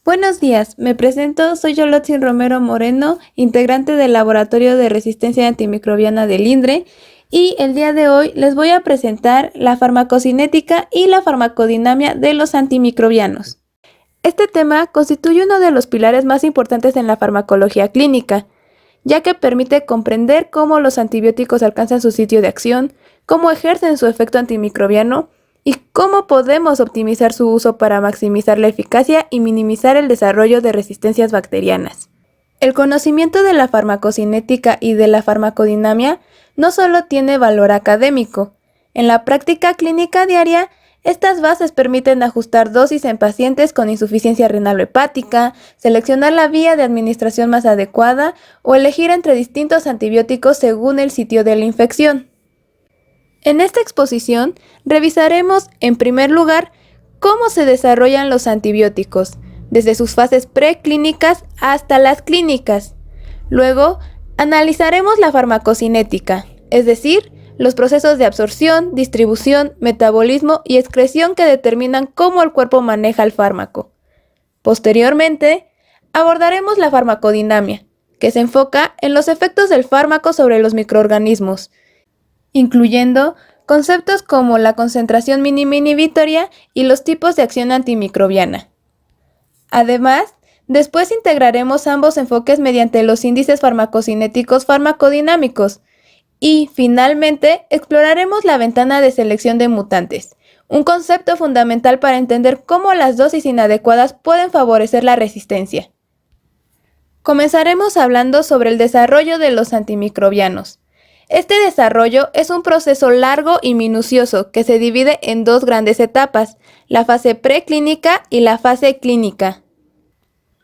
Buenos días, me presento, soy Yolotzin Romero Moreno, integrante del Laboratorio de Resistencia Antimicrobiana del INDRE, y el día de hoy les voy a presentar la farmacocinética y la farmacodinamia de los antimicrobianos. Este tema constituye uno de los pilares más importantes en la farmacología clínica, ya que permite comprender cómo los antibióticos alcanzan su sitio de acción, cómo ejercen su efecto antimicrobiano y cómo podemos optimizar su uso para maximizar la eficacia y minimizar el desarrollo de resistencias bacterianas. El conocimiento de la farmacocinética y de la farmacodinamia no solo tiene valor académico. En la práctica clínica diaria, estas bases permiten ajustar dosis en pacientes con insuficiencia renal o hepática, seleccionar la vía de administración más adecuada o elegir entre distintos antibióticos según el sitio de la infección. En esta exposición revisaremos, en primer lugar, cómo se desarrollan los antibióticos, desde sus fases preclínicas hasta las clínicas. Luego, analizaremos la farmacocinética, es decir, los procesos de absorción, distribución, metabolismo y excreción que determinan cómo el cuerpo maneja el fármaco. Posteriormente, abordaremos la farmacodinamia, que se enfoca en los efectos del fármaco sobre los microorganismos, incluyendo conceptos como la concentración mínima inhibitoria y los tipos de acción antimicrobiana. Además, después integraremos ambos enfoques mediante los índices farmacocinéticos farmacodinámicos y, finalmente, exploraremos la ventana de selección de mutantes, un concepto fundamental para entender cómo las dosis inadecuadas pueden favorecer la resistencia. Comenzaremos hablando sobre el desarrollo de los antimicrobianos. Este desarrollo es un proceso largo y minucioso que se divide en dos grandes etapas, la fase preclínica y la fase clínica.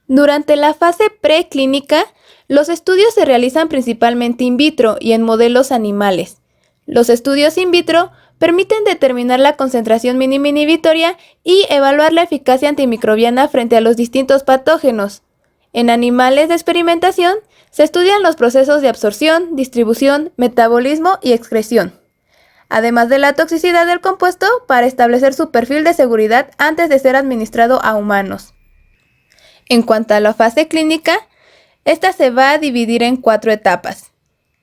Durante la fase preclínica, los estudios se realizan principalmente in vitro y en modelos animales. Los estudios in vitro permiten determinar la concentración mínima inhibitoria y evaluar la eficacia antimicrobiana frente a los distintos patógenos. En animales de experimentación, se estudian los procesos de absorción, distribución, metabolismo y excreción, además de la toxicidad del compuesto para establecer su perfil de seguridad antes de ser administrado a humanos. En cuanto a la fase clínica, esta se va a dividir en 4 etapas.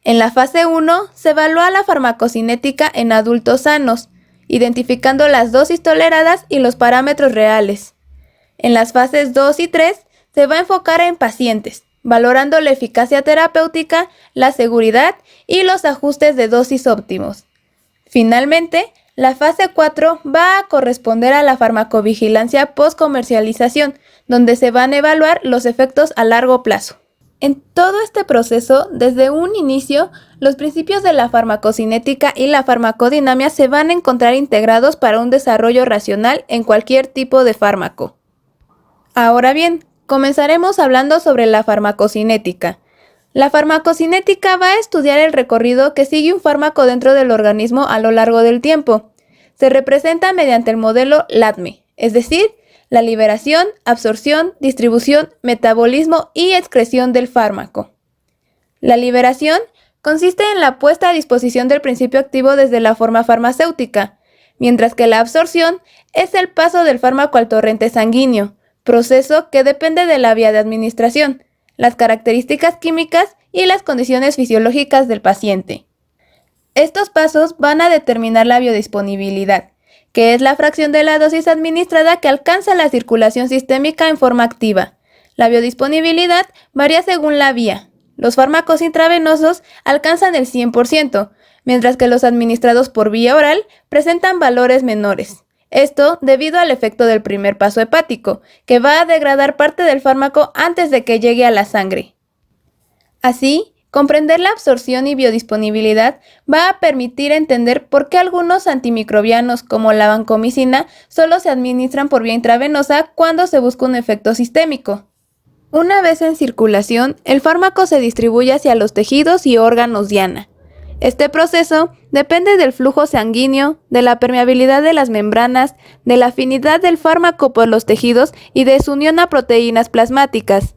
En la fase 1 se evalúa la farmacocinética en adultos sanos, identificando las dosis toleradas y los parámetros reales. En las fases 2 y 3 se va a enfocar en pacientes, valorando la eficacia terapéutica, la seguridad y los ajustes de dosis óptimos. Finalmente, la fase 4 va a corresponder a la farmacovigilancia post-comercialización, donde se van a evaluar los efectos a largo plazo. En todo este proceso, desde un inicio, los principios de la farmacocinética y la farmacodinamia se van a encontrar integrados para un desarrollo racional en cualquier tipo de fármaco. Ahora bien, comenzaremos hablando sobre la farmacocinética. La farmacocinética va a estudiar el recorrido que sigue un fármaco dentro del organismo a lo largo del tiempo. Se representa mediante el modelo LADME, es decir, la liberación, absorción, distribución, metabolismo y excreción del fármaco. La liberación consiste en la puesta a disposición del principio activo desde la forma farmacéutica, mientras que la absorción es el paso del fármaco al torrente sanguíneo, proceso que depende de la vía de administración, las características químicas y las condiciones fisiológicas del paciente. Estos pasos van a determinar la biodisponibilidad, que es la fracción de la dosis administrada que alcanza la circulación sistémica en forma activa. La biodisponibilidad varía según la vía. Los fármacos intravenosos alcanzan el 100%, mientras que los administrados por vía oral presentan valores menores. Esto debido al efecto del primer paso hepático, que va a degradar parte del fármaco antes de que llegue a la sangre. Así, comprender la absorción y biodisponibilidad va a permitir entender por qué algunos antimicrobianos, como la vancomicina, solo se administran por vía intravenosa cuando se busca un efecto sistémico. Una vez en circulación, el fármaco se distribuye hacia los tejidos y órganos diana. Este proceso depende del flujo sanguíneo, de la permeabilidad de las membranas, de la afinidad del fármaco por los tejidos y de su unión a proteínas plasmáticas.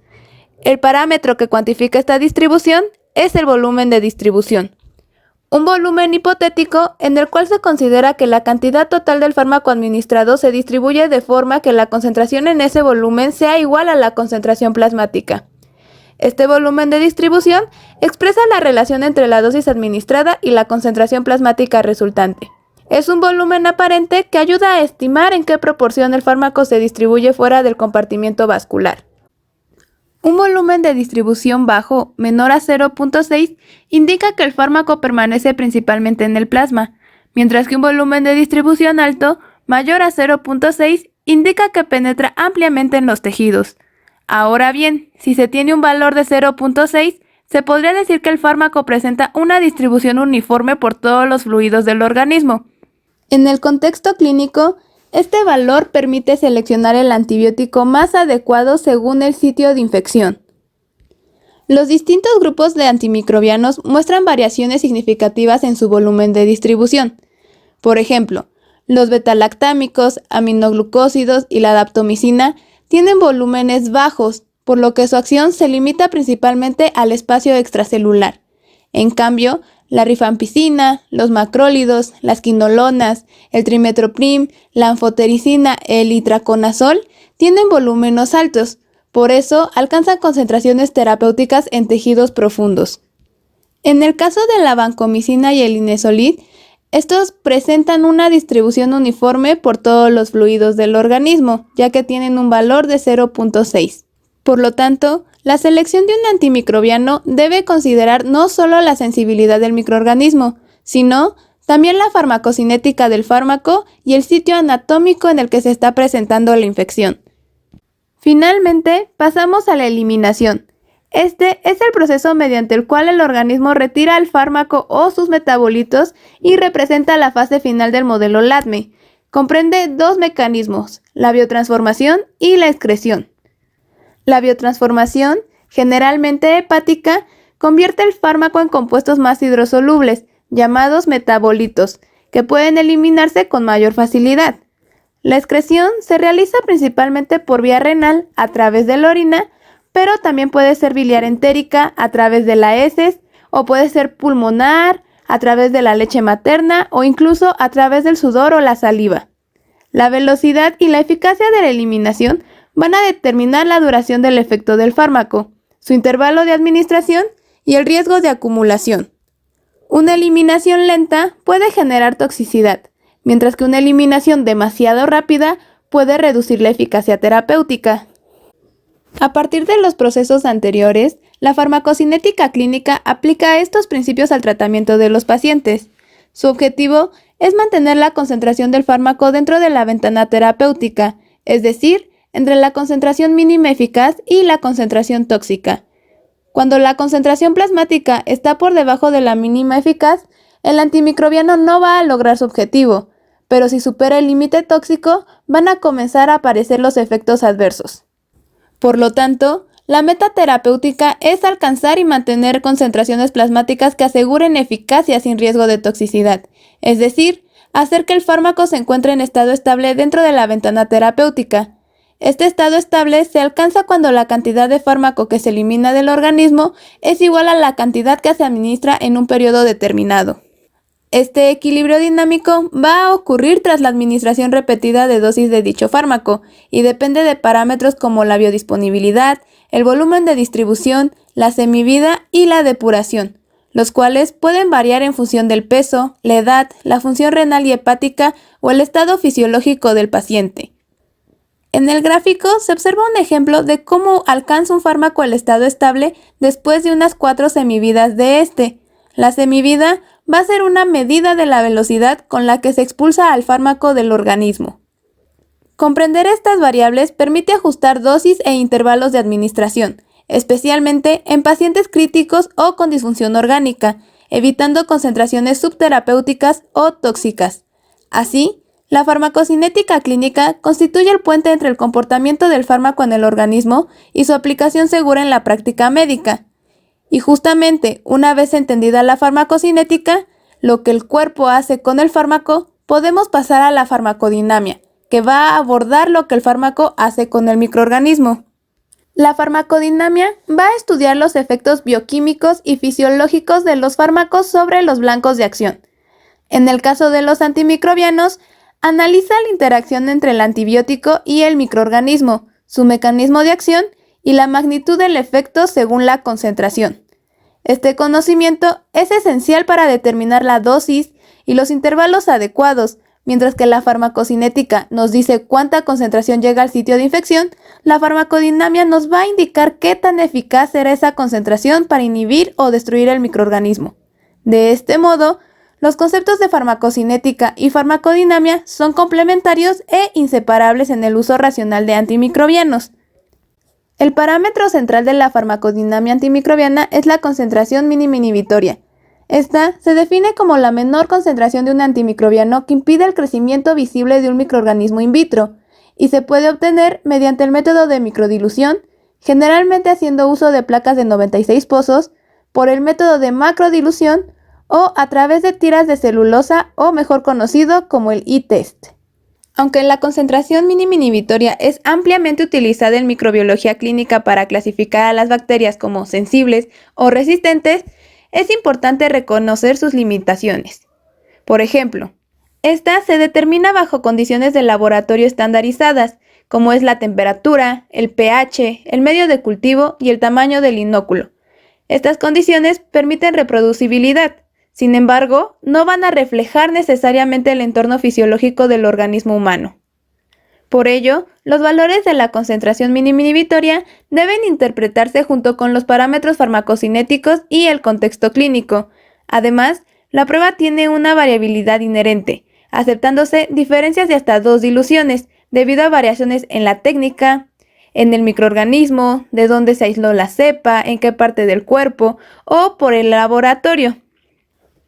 El parámetro que cuantifica esta distribución es el volumen de distribución. un volumen hipotético en el cual se considera que la cantidad total del fármaco administrado se distribuye de forma que la concentración en ese volumen sea igual a la concentración plasmática. Este volumen de distribución expresa la relación entre la dosis administrada y la concentración plasmática resultante. Es un volumen aparente que ayuda a estimar en qué proporción el fármaco se distribuye fuera del compartimiento vascular. Un volumen de distribución bajo, menor a 0.6, indica que el fármaco permanece principalmente en el plasma, mientras que un volumen de distribución alto, mayor a 0.6, indica que penetra ampliamente en los tejidos. Ahora bien, si se tiene un valor de 0.6, se podría decir que el fármaco presenta una distribución uniforme por todos los fluidos del organismo. En el contexto clínico, este valor permite seleccionar el antibiótico más adecuado según el sitio de infección. Los distintos grupos de antimicrobianos muestran variaciones significativas en su volumen de distribución. Por ejemplo, los betalactámicos, aminoglucósidos y la daptomicina tienen volúmenes bajos, por lo que su acción se limita principalmente al espacio extracelular. En cambio, la rifampicina, los macrólidos, las quinolonas, el trimetoprim, la anfotericina, el itraconazol tienen volúmenes altos, por eso alcanzan concentraciones terapéuticas en tejidos profundos. En el caso de la vancomicina y el linezolid, estos presentan una distribución uniforme por todos los fluidos del organismo, ya que tienen un valor de 0.6. Por lo tanto, la selección de un antimicrobiano debe considerar no solo la sensibilidad del microorganismo, sino también la farmacocinética del fármaco y el sitio anatómico en el que se está presentando la infección. Finalmente, pasamos a la eliminación. Este es el proceso mediante el cual el organismo retira el fármaco o sus metabolitos y representa la fase final del modelo LADME. Comprende dos mecanismos, la biotransformación y la excreción. La biotransformación, generalmente hepática, convierte el fármaco en compuestos más hidrosolubles, llamados metabolitos, que pueden eliminarse con mayor facilidad. La excreción se realiza principalmente por vía renal, a través de la orina, pero también puede ser biliar entérica, a través de las heces, o puede ser pulmonar, a través de la leche materna, o incluso a través del sudor o la saliva. La velocidad y la eficacia de la eliminación van a determinar la duración del efecto del fármaco, su intervalo de administración y el riesgo de acumulación. Una eliminación lenta puede generar toxicidad, mientras que una eliminación demasiado rápida puede reducir la eficacia terapéutica. A partir de los procesos anteriores, la farmacocinética clínica aplica estos principios al tratamiento de los pacientes. Su objetivo es mantener la concentración del fármaco dentro de la ventana terapéutica, es decir, entre la concentración mínima eficaz y la concentración tóxica. Cuando la concentración plasmática está por debajo de la mínima eficaz, el antimicrobiano no va a lograr su objetivo, pero si supera el límite tóxico, van a comenzar a aparecer los efectos adversos. Por lo tanto, la meta terapéutica es alcanzar y mantener concentraciones plasmáticas que aseguren eficacia sin riesgo de toxicidad, es decir, hacer que el fármaco se encuentre en estado estable dentro de la ventana terapéutica. Este estado estable se alcanza cuando la cantidad de fármaco que se elimina del organismo es igual a la cantidad que se administra en un periodo determinado. Este equilibrio dinámico va a ocurrir tras la administración repetida de dosis de dicho fármaco y depende de parámetros como la biodisponibilidad, el volumen de distribución, la semivida y la depuración, los cuales pueden variar en función del peso, la edad, la función renal y hepática o el estado fisiológico del paciente. En el gráfico se observa un ejemplo de cómo alcanza un fármaco el estado estable después de unas 4 semividas de este. La semivida va a ser una medida de la velocidad con la que se expulsa al fármaco del organismo. Comprender estas variables permite ajustar dosis e intervalos de administración, especialmente en pacientes críticos o con disfunción orgánica, evitando concentraciones subterapéuticas o tóxicas. Así, la farmacocinética clínica constituye el puente entre el comportamiento del fármaco en el organismo y su aplicación segura en la práctica médica. Y justamente, una vez entendida la farmacocinética, lo que el cuerpo hace con el fármaco, podemos pasar a la farmacodinamia, que va a abordar lo que el fármaco hace con el microorganismo. La farmacodinamia va a estudiar los efectos bioquímicos y fisiológicos de los fármacos sobre los blancos de acción. En el caso de los antimicrobianos, analiza la interacción entre el antibiótico y el microorganismo, su mecanismo de acción y la magnitud del efecto según la concentración. Este conocimiento es esencial para determinar la dosis y los intervalos adecuados. Mientras que la farmacocinética nos dice cuánta concentración llega al sitio de infección, la farmacodinamia nos va a indicar qué tan eficaz será esa concentración para inhibir o destruir el microorganismo. De este modo, los conceptos de farmacocinética y farmacodinamia son complementarios e inseparables en el uso racional de antimicrobianos. El parámetro central de la farmacodinamia antimicrobiana es la concentración mínima inhibitoria. Esta se define como la menor concentración de un antimicrobiano que impide el crecimiento visible de un microorganismo in vitro, y se puede obtener mediante el método de microdilución, generalmente haciendo uso de placas de 96 pozos, por el método de macrodilución o a través de tiras de celulosa o mejor conocido como el E-test. Aunque la concentración mínima inhibitoria es ampliamente utilizada en microbiología clínica para clasificar a las bacterias como sensibles o resistentes, es importante reconocer sus limitaciones. Por ejemplo, esta se determina bajo condiciones de laboratorio estandarizadas, como es la temperatura, el pH, el medio de cultivo y el tamaño del inóculo. Estas condiciones permiten reproducibilidad. Sin embargo, no van a reflejar necesariamente el entorno fisiológico del organismo humano. Por ello, los valores de la concentración mínima inhibitoria deben interpretarse junto con los parámetros farmacocinéticos y el contexto clínico. Además, la prueba tiene una variabilidad inherente, aceptándose diferencias de hasta 2 diluciones, debido a variaciones en la técnica, en el microorganismo, de dónde se aisló la cepa, en qué parte del cuerpo o por el laboratorio.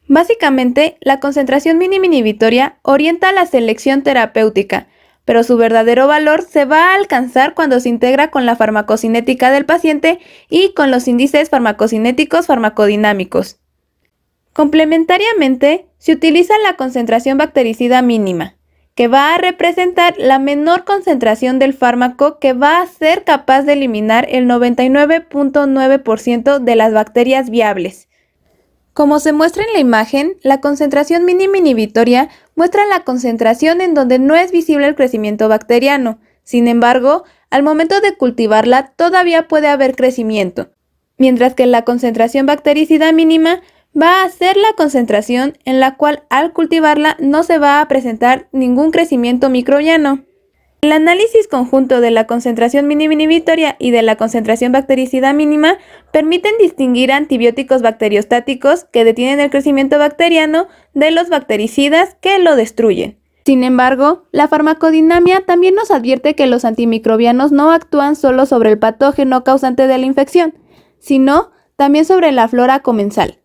Básicamente, la concentración mínima inhibitoria orienta a la selección terapéutica, pero su verdadero valor se va a alcanzar cuando se integra con la farmacocinética del paciente y con los índices farmacocinéticos farmacodinámicos. Complementariamente, se utiliza la concentración bactericida mínima, que va a representar la menor concentración del fármaco que va a ser capaz de eliminar el 99.9% de las bacterias viables. Como se muestra en la imagen, la concentración mínima inhibitoria muestra la concentración en donde no es visible el crecimiento bacteriano. Sin embargo, al momento de cultivarla todavía puede haber crecimiento, mientras que la concentración bactericida mínima va a ser la concentración en la cual al cultivarla no se va a presentar ningún crecimiento microbiano. El análisis conjunto de la concentración mínima inhibitoria y de la concentración bactericida mínima permiten distinguir antibióticos bacteriostáticos que detienen el crecimiento bacteriano de los bactericidas que lo destruyen. Sin embargo, la farmacodinamia también nos advierte que los antimicrobianos no actúan solo sobre el patógeno causante de la infección, sino también sobre la flora comensal.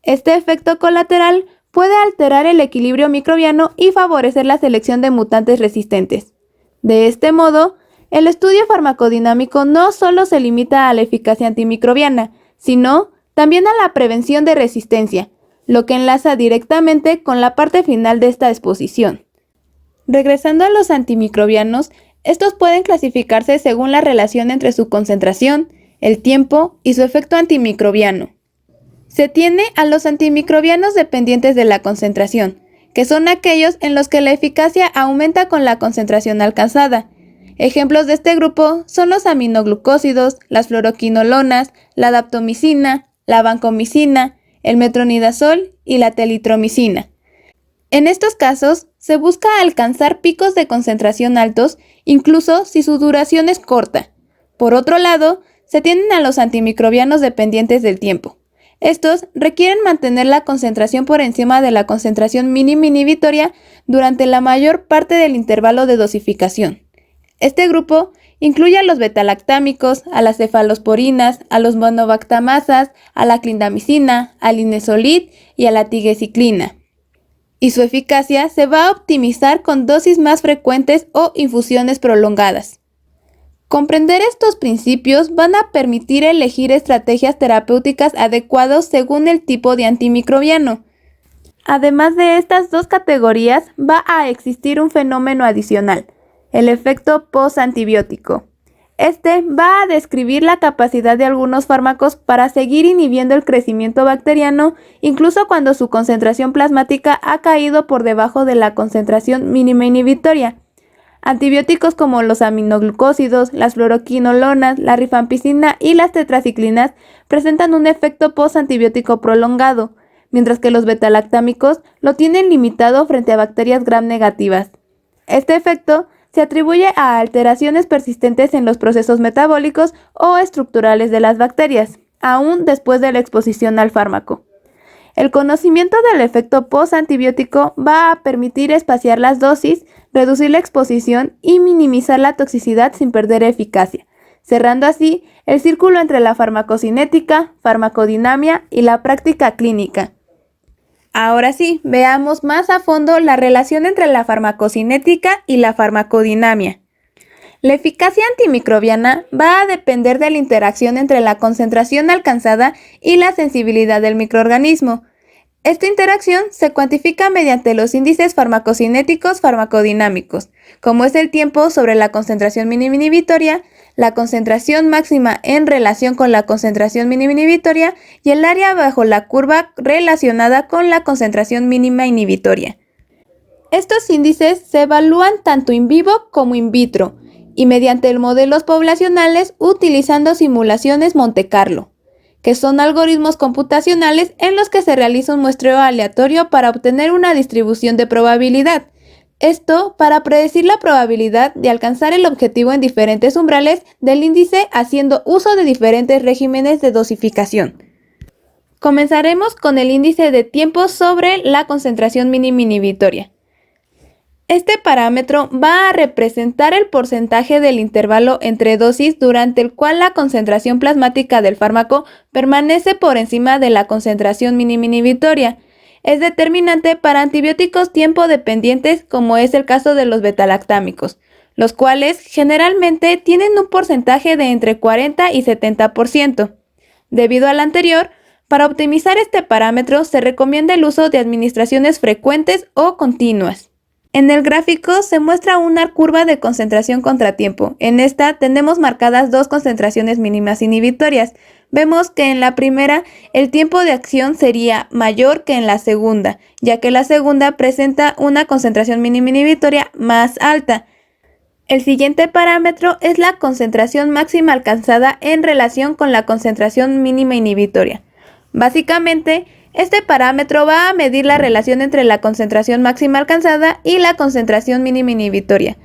Este efecto colateral puede alterar el equilibrio microbiano y favorecer la selección de mutantes resistentes. De este modo, el estudio farmacodinámico no solo se limita a la eficacia antimicrobiana, sino también a la prevención de resistencia, lo que enlaza directamente con la parte final de esta exposición. Regresando a los antimicrobianos, estos pueden clasificarse según la relación entre su concentración, el tiempo y su efecto antimicrobiano. Se tiene a los antimicrobianos dependientes de la concentración, que son aquellos en los que la eficacia aumenta con la concentración alcanzada. Ejemplos de este grupo son los aminoglucósidos, las fluoroquinolonas, la daptomicina, la vancomicina, el metronidazol y la telitromicina. En estos casos, se busca alcanzar picos de concentración altos, incluso si su duración es corta. Por otro lado, se tienen a los antimicrobianos dependientes del tiempo. Estos requieren mantener la concentración por encima de la concentración mínima inhibitoria durante la mayor parte del intervalo de dosificación. Este grupo incluye a los betalactámicos, a las cefalosporinas, a los monobactamasas, a la clindamicina, al linezolid y a la tigecyclina. Y su eficacia se va a optimizar con dosis más frecuentes o infusiones prolongadas. Comprender estos principios van a permitir elegir estrategias terapéuticas adecuadas según el tipo de antimicrobiano. Además de estas dos categorías, va a existir un fenómeno adicional, el efecto postantibiótico. Este va a describir la capacidad de algunos fármacos para seguir inhibiendo el crecimiento bacteriano, incluso cuando su concentración plasmática ha caído por debajo de la concentración mínima inhibitoria. Antibióticos como los aminoglucósidos, las fluoroquinolonas, la rifampicina y las tetraciclinas presentan un efecto postantibiótico prolongado, mientras que los betalactámicos lo tienen limitado frente a bacterias gram negativas. Este efecto se atribuye a alteraciones persistentes en los procesos metabólicos o estructurales de las bacterias, aún después de la exposición al fármaco. El conocimiento del efecto postantibiótico va a permitir espaciar las dosis, reducir la exposición y minimizar la toxicidad sin perder eficacia, cerrando así el círculo entre la farmacocinética, farmacodinamia y la práctica clínica. Ahora sí, veamos más a fondo la relación entre la farmacocinética y la farmacodinamia. La eficacia antimicrobiana va a depender de la interacción entre la concentración alcanzada y la sensibilidad del microorganismo. Esta interacción se cuantifica mediante los índices farmacocinéticos farmacodinámicos, como es el tiempo sobre la concentración mínima inhibitoria, la concentración máxima en relación con la concentración mínima inhibitoria y el área bajo la curva relacionada con la concentración mínima inhibitoria. Estos índices se evalúan tanto in vivo como in vitro y mediante modelos poblacionales utilizando simulaciones Monte Carlo, que son algoritmos computacionales en los que se realiza un muestreo aleatorio para obtener una distribución de probabilidad. Esto para predecir la probabilidad de alcanzar el objetivo en diferentes umbrales del índice haciendo uso de diferentes regímenes de dosificación. Comenzaremos con el índice de tiempo sobre la concentración mínima inhibitoria. Este parámetro va a representar el porcentaje del intervalo entre dosis durante el cual la concentración plasmática del fármaco permanece por encima de la concentración mínima inhibitoria. Es determinante para antibióticos tiempo dependientes como es el caso de los betalactámicos, los cuales generalmente tienen un porcentaje de entre 40 y 70%. Debido al anterior, para optimizar este parámetro se recomienda el uso de administraciones frecuentes o continuas. En el gráfico se muestra una curva de concentración contratiempo. En esta tenemos marcadas dos concentraciones mínimas inhibitorias. Vemos que en la primera el tiempo de acción sería mayor que en la segunda, ya que la segunda presenta una concentración mínima inhibitoria más alta. El siguiente parámetro es la concentración máxima alcanzada en relación con la concentración mínima inhibitoria. Básicamente, este parámetro va a medir la relación entre la concentración máxima alcanzada y la concentración mínima inhibitoria,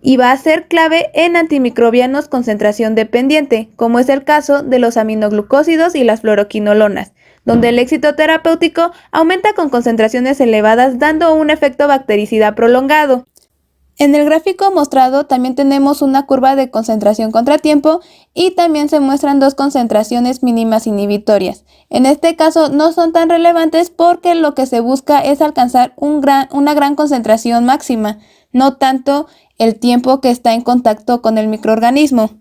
y va a ser clave en antimicrobianos concentración dependiente, como es el caso de los aminoglucósidos y las fluoroquinolonas, donde el éxito terapéutico aumenta con concentraciones elevadas dando un efecto bactericida prolongado. En el gráfico mostrado también tenemos una curva de concentración contratiempo y también se muestran dos concentraciones mínimas inhibitorias. En este caso no son tan relevantes porque lo que se busca es alcanzar una gran concentración máxima, no tanto el tiempo que está en contacto con el microorganismo.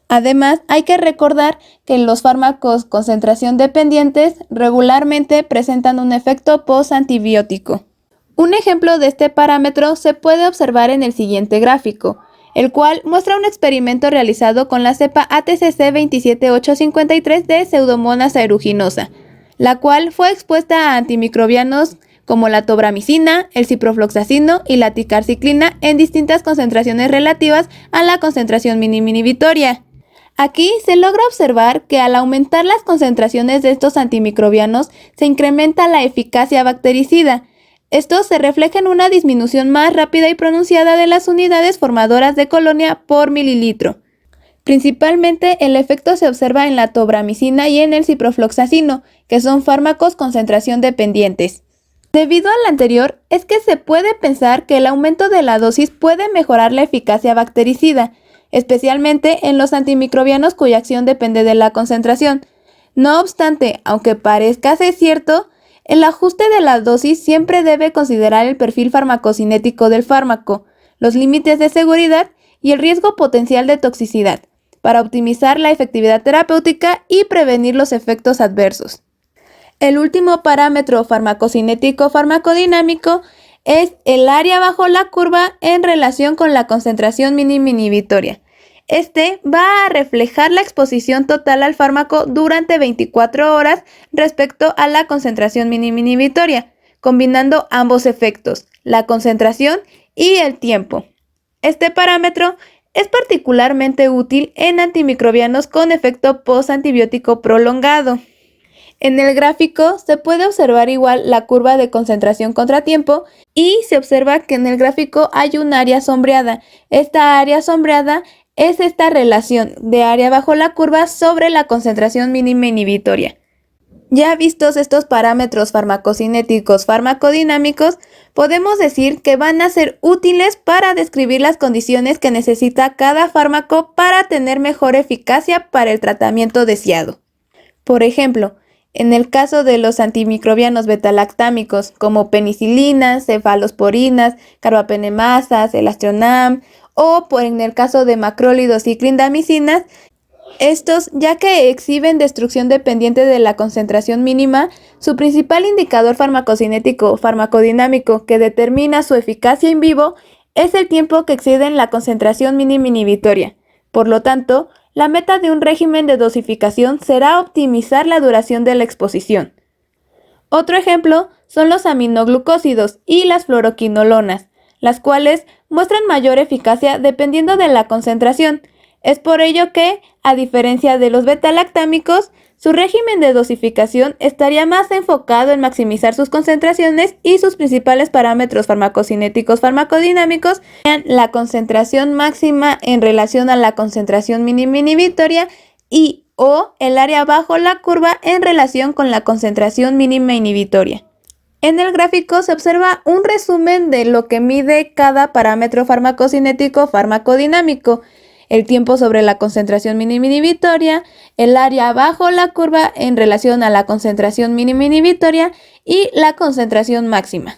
Además, hay que recordar que los fármacos concentración dependientes regularmente presentan un efecto postantibiótico. Un ejemplo de este parámetro se puede observar en el siguiente gráfico, el cual muestra un experimento realizado con la cepa ATCC 27853 de Pseudomonas aeruginosa, la cual fue expuesta a antimicrobianos como la tobramicina, el ciprofloxacino y la ticarciclina en distintas concentraciones relativas a la concentración mínima inhibitoria. Aquí se logra observar que al aumentar las concentraciones de estos antimicrobianos se incrementa la eficacia bactericida. Esto se refleja en una disminución más rápida y pronunciada de las unidades formadoras de colonia por mililitro. Principalmente el efecto se observa en la tobramicina y en el ciprofloxacino, que son fármacos concentración dependientes. Debido al anterior, es que se puede pensar que el aumento de la dosis puede mejorar la eficacia bactericida, especialmente en los antimicrobianos cuya acción depende de la concentración. No obstante, aunque parezca ser cierto, el ajuste de la dosis siempre debe considerar el perfil farmacocinético del fármaco, los límites de seguridad y el riesgo potencial de toxicidad, para optimizar la efectividad terapéutica y prevenir los efectos adversos. El último parámetro farmacocinético farmacodinámico es el área bajo la curva en relación con la concentración mínima inhibitoria. Este va a reflejar la exposición total al fármaco durante 24 horas respecto a la concentración mínima inhibitoria, combinando ambos efectos, la concentración y el tiempo. Este parámetro es particularmente útil en antimicrobianos con efecto postantibiótico prolongado. En el gráfico se puede observar igual la curva de concentración contra tiempo y se observa que en el gráfico hay un área sombreada. Esta área sombreada es esta relación de área bajo la curva sobre la concentración mínima inhibitoria. Ya vistos estos parámetros farmacocinéticos farmacodinámicos, podemos decir que van a ser útiles para describir las condiciones que necesita cada fármaco para tener mejor eficacia para el tratamiento deseado. Por ejemplo, en el caso de los antimicrobianos betalactámicos como penicilinas, cefalosporinas, carbapenemasas, elastronam o en el caso de macrólidos y clindamicinas, estos, ya que exhiben destrucción dependiente de la concentración mínima, su principal indicador farmacocinético farmacodinámico que determina su eficacia in vivo es el tiempo que exceden la concentración mínima inhibitoria. Por lo tanto, la meta de un régimen de dosificación será optimizar la duración de la exposición. Otro ejemplo son los aminoglucósidos y las fluoroquinolonas, las cuales muestran mayor eficacia dependiendo de la concentración. Es por ello que, a diferencia de los betalactámicos, su régimen de dosificación estaría más enfocado en maximizar sus concentraciones y sus principales parámetros farmacocinéticos farmacodinámicos sean la concentración máxima en relación a la concentración mínima inhibitoria y o el área bajo la curva en relación con la concentración mínima inhibitoria. En el gráfico se observa un resumen de lo que mide cada parámetro farmacocinético farmacodinámico, el tiempo sobre la concentración mínima inhibitoria, el área bajo la curva en relación a la concentración mínima inhibitoria y la concentración máxima.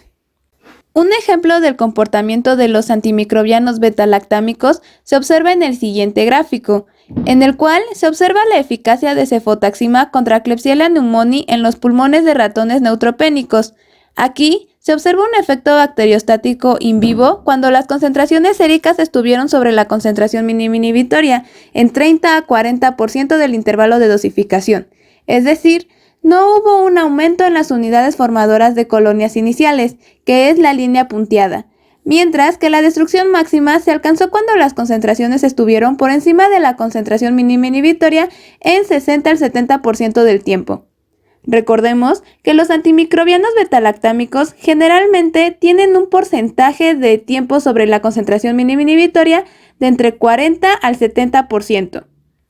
Un ejemplo del comportamiento de los antimicrobianos betalactámicos se observa en el siguiente gráfico, en el cual se observa la eficacia de cefotaxima contra Klebsiella pneumoniae en los pulmones de ratones neutropénicos. Aquí se observa un efecto bacteriostático in vivo cuando las concentraciones séricas estuvieron sobre la concentración mínima inhibitoria en 30 a 40% del intervalo de dosificación, es decir, no hubo un aumento en las unidades formadoras de colonias iniciales, que es la línea punteada, mientras que la destrucción máxima se alcanzó cuando las concentraciones estuvieron por encima de la concentración mínima inhibitoria en 60 al 70% del tiempo. Recordemos que los antimicrobianos betalactámicos generalmente tienen un porcentaje de tiempo sobre la concentración mínima inhibitoria de entre 40 al 70%.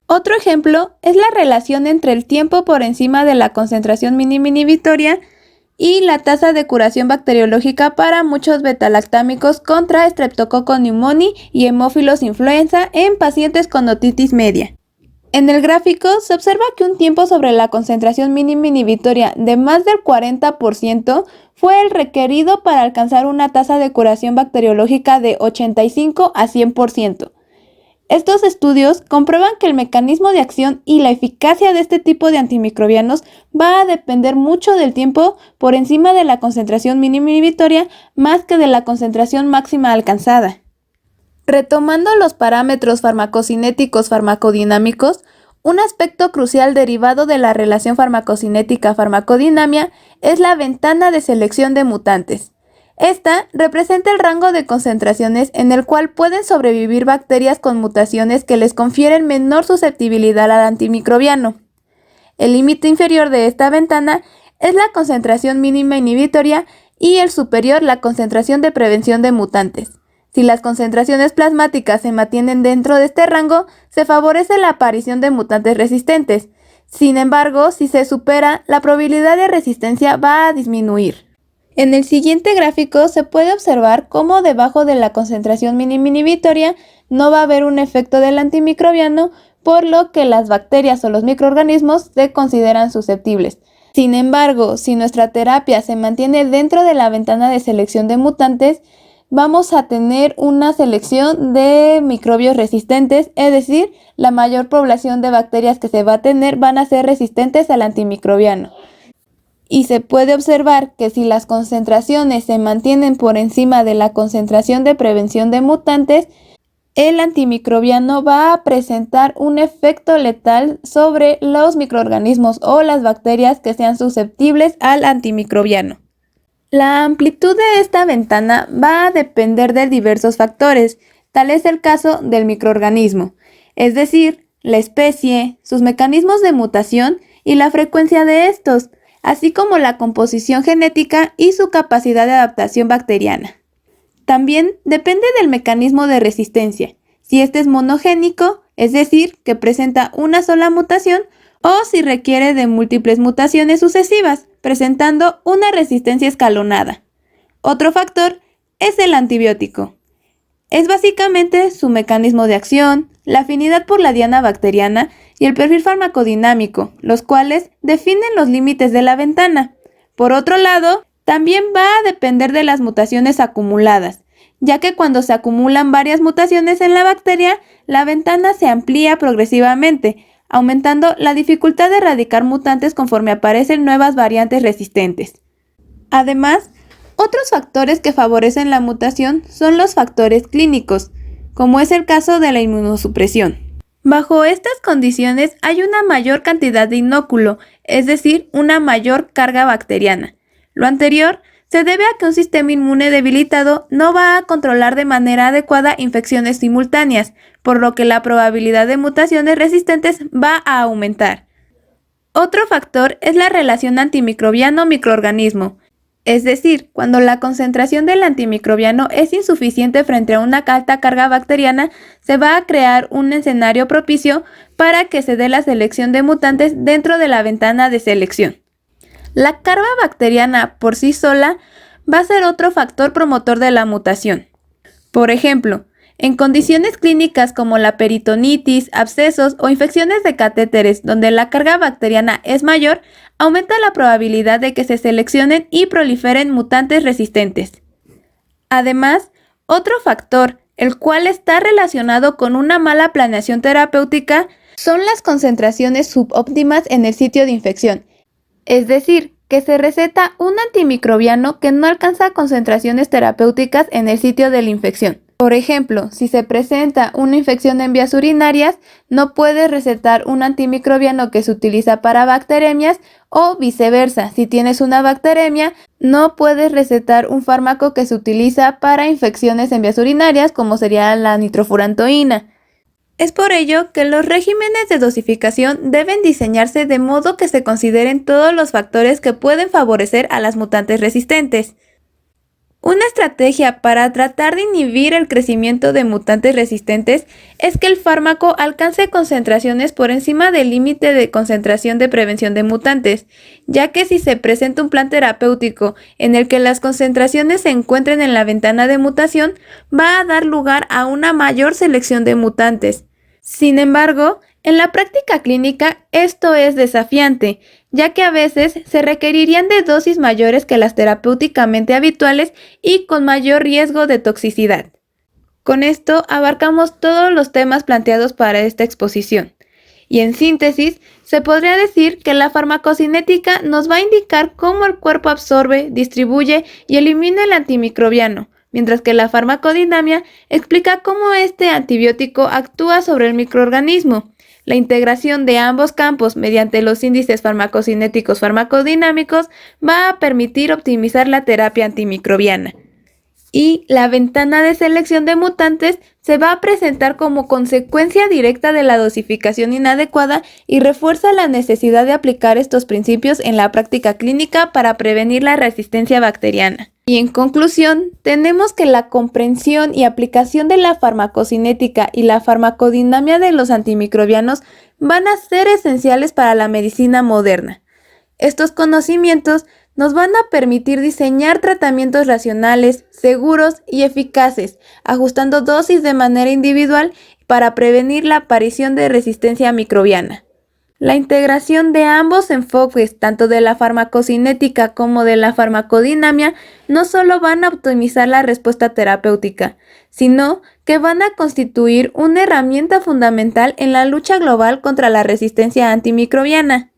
Otro ejemplo es la relación entre el tiempo por encima de la concentración mínima inhibitoria y la tasa de curación bacteriológica para muchos betalactámicos contra Streptococcus pneumoniae y Haemophilus influenza en pacientes con otitis media. En el gráfico se observa que un tiempo sobre la concentración mínima inhibitoria de más del 40% fue el requerido para alcanzar una tasa de curación bacteriológica de 85 a 100%. Estos estudios comprueban que el mecanismo de acción y la eficacia de este tipo de antimicrobianos va a depender mucho del tiempo por encima de la concentración mínima inhibitoria más que de la concentración máxima alcanzada. Retomando los parámetros farmacocinéticos farmacodinámicos, un aspecto crucial derivado de la relación farmacocinética-farmacodinamia es la ventana de selección de mutantes. Esta representa el rango de concentraciones en el cual pueden sobrevivir bacterias con mutaciones que les confieren menor susceptibilidad al antimicrobiano. El límite inferior de esta ventana es la concentración mínima inhibitoria y el superior la concentración de prevención de mutantes. Si las concentraciones plasmáticas se mantienen dentro de este rango, se favorece la aparición de mutantes resistentes. Sin embargo, si se supera, la probabilidad de resistencia va a disminuir. En el siguiente gráfico se puede observar cómo debajo de la concentración mínima inhibitoria no va a haber un efecto del antimicrobiano, por lo que las bacterias o los microorganismos se consideran susceptibles. Sin embargo, si nuestra terapia se mantiene dentro de la ventana de selección de mutantes, vamos a tener una selección de microbios resistentes, es decir, la mayor población de bacterias que se va a tener van a ser resistentes al antimicrobiano. Y se puede observar que si las concentraciones se mantienen por encima de la concentración de prevención de mutantes, el antimicrobiano va a presentar un efecto letal sobre los microorganismos o las bacterias que sean susceptibles al antimicrobiano. La amplitud de esta ventana va a depender de diversos factores, tal es el caso del microorganismo, es decir, la especie, sus mecanismos de mutación y la frecuencia de estos, así como la composición genética y su capacidad de adaptación bacteriana. También depende del mecanismo de resistencia, si este es monogénico, es decir, que presenta una sola mutación, o si requiere de múltiples mutaciones sucesivas, presentando una resistencia escalonada. Otro factor es el antibiótico. Es básicamente su mecanismo de acción, la afinidad por la diana bacteriana y el perfil farmacodinámico, los cuales definen los límites de la ventana. Por otro lado, también va a depender de las mutaciones acumuladas, ya que cuando se acumulan varias mutaciones en la bacteria, la ventana se amplía progresivamente, aumentando la dificultad de erradicar mutantes conforme aparecen nuevas variantes resistentes. Además, otros factores que favorecen la mutación son los factores clínicos, como es el caso de la inmunosupresión. Bajo estas condiciones hay una mayor cantidad de inóculo, es decir, una mayor carga bacteriana. Lo anterior se debe a que un sistema inmune debilitado no va a controlar de manera adecuada infecciones simultáneas, por lo que la probabilidad de mutaciones resistentes va a aumentar. Otro factor es la relación antimicrobiano-microorganismo, es decir, cuando la concentración del antimicrobiano es insuficiente frente a una alta carga bacteriana, se va a crear un escenario propicio para que se dé la selección de mutantes dentro de la ventana de selección. La carga bacteriana por sí sola va a ser otro factor promotor de la mutación. Por ejemplo, en condiciones clínicas como la peritonitis, abscesos o infecciones de catéteres donde la carga bacteriana es mayor, aumenta la probabilidad de que se seleccionen y proliferen mutantes resistentes. Además, otro factor, el cual está relacionado con una mala planeación terapéutica, son las concentraciones subóptimas en el sitio de infección. Es decir, que se receta un antimicrobiano que no alcanza concentraciones terapéuticas en el sitio de la infección. Por ejemplo, si se presenta una infección en vías urinarias, no puedes recetar un antimicrobiano que se utiliza para bacteremias o viceversa. Si tienes una bacteremia, no puedes recetar un fármaco que se utiliza para infecciones en vías urinarias, como sería la nitrofurantoína. Es por ello que los regímenes de dosificación deben diseñarse de modo que se consideren todos los factores que pueden favorecer a las mutantes resistentes. Una estrategia para tratar de inhibir el crecimiento de mutantes resistentes es que el fármaco alcance concentraciones por encima del límite de concentración de prevención de mutantes, ya que si se presenta un plan terapéutico en el que las concentraciones se encuentren en la ventana de mutación, va a dar lugar a una mayor selección de mutantes. Sin embargo, en la práctica clínica esto es desafiante, ya que a veces se requerirían de dosis mayores que las terapéuticamente habituales y con mayor riesgo de toxicidad. Con esto abarcamos todos los temas planteados para esta exposición. Y en síntesis, se podría decir que la farmacocinética nos va a indicar cómo el cuerpo absorbe, distribuye y elimina el antimicrobiano, mientras que la farmacodinamia explica cómo este antibiótico actúa sobre el microorganismo. La integración de ambos campos mediante los índices farmacocinéticos farmacodinámicos va a permitir optimizar la terapia antimicrobiana. Y la ventana de selección de mutantes se va a presentar como consecuencia directa de la dosificación inadecuada y refuerza la necesidad de aplicar estos principios en la práctica clínica para prevenir la resistencia bacteriana. Y en conclusión, tenemos que la comprensión y aplicación de la farmacocinética y la farmacodinamia de los antimicrobianos van a ser esenciales para la medicina moderna. Estos conocimientos nos van a permitir diseñar tratamientos racionales, seguros y eficaces, ajustando dosis de manera individual para prevenir la aparición de resistencia microbiana. La integración de ambos enfoques, tanto de la farmacocinética como de la farmacodinamia, no solo van a optimizar la respuesta terapéutica, sino que van a constituir una herramienta fundamental en la lucha global contra la resistencia antimicrobiana.